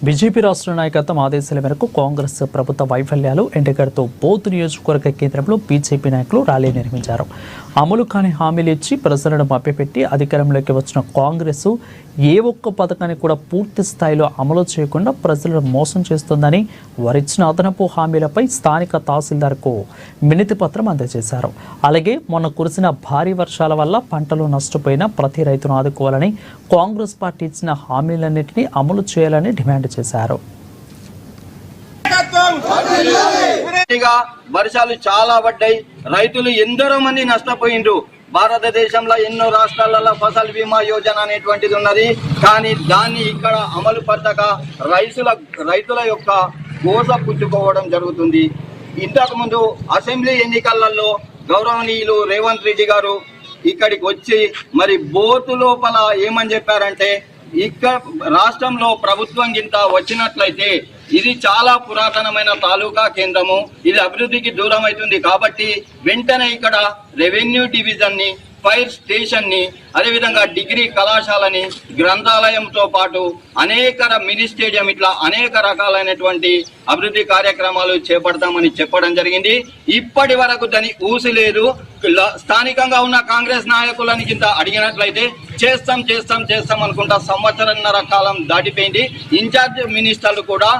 BJP రాష్ట్ర నాయకత్వం ఆదేశాల మేరకు కాంగ్రెస్ ప్రభుత్వ వైఫల్యాలు ఎండగడుతూ బోత్ నియోజకవర్గ కేంద్రంలో బీజేపీ నాయకులు ర్యాలీ నిర్వహించారు. అమలు కాని హామీలు ఇచ్చి ప్రజలను మభ్యపెట్టి అధికారంలోకి వచ్చిన కాంగ్రెస్ ఏ ఒక్క పథకాన్ని కూడా పూర్తి స్థాయిలో అమలు చేయకుండా ప్రజలను మోసం చేస్తుందని వారిచ్చిన అదనపు హామీలపై స్థానిక తహసీల్దార్కు వినతి పత్రం అందజేశారు. అలాగే మొన్న కురిసిన భారీ వర్షాల వల్ల పంటలు నష్టపోయిన ప్రతి రైతును ఆదుకోవాలని, కాంగ్రెస్ పార్టీ ఇచ్చిన హామీలన్నింటినీ అమలు చేయాలని డిమాండ్ చేశారు. వర్షాలు చాలా పడ్డాయి, రైతులు ఎందరో మంది నష్టపోయిండ్రు. భారతదేశంలో ఎన్నో రాష్ట్రాలలో ఫసల్ బీమా యోజన అనేటువంటిది ఉన్నది, కానీ దాన్ని ఇక్కడ అమలు పరచక రైతుల యొక్క కోస పుచ్చుకోవడం జరుగుతుంది. ఇంతకు ముందు అసెంబ్లీ ఎన్నికలలో గౌరవనీయులు రేవంత్ రెడ్డి గారు ఇక్కడికి వచ్చి మరి బోతు లోపల ఏమని చెప్పారంటే, ఇక్కడ రాష్ట్రంలో ప్రభుత్వం గింత వచ్చినట్లయితే ఇది చాలా పురాతనమైన తాలూకా కేంద్రము, ఇది అభివృద్ధికి దూరం అవుతుంది కాబట్టి వెంటనే ఇక్కడ రెవెన్యూ డివిజన్ ని, ఫైర్ స్టేషన్ ని, అదేవిధంగా డిగ్రీ కళాశాలని, గ్రంథాలయంతో పాటు అనేక మినీ స్టేడియం, ఇట్లా అనేక రకాలైనటువంటి అభివృద్ధి కార్యక్రమాలు చేపడతామని చెప్పడం జరిగింది. ఇప్పటి వరకు దాని ఊసి లేదు. స్థానికంగా ఉన్న కాంగ్రెస్ నాయకులని కింద అడిగినట్లయితే చేస్తాం అనుకుంటా సంవత్సరన్నర కాలం దాటిపోయింది. ఇన్ఛార్జ్ మినిస్టర్లు కూడా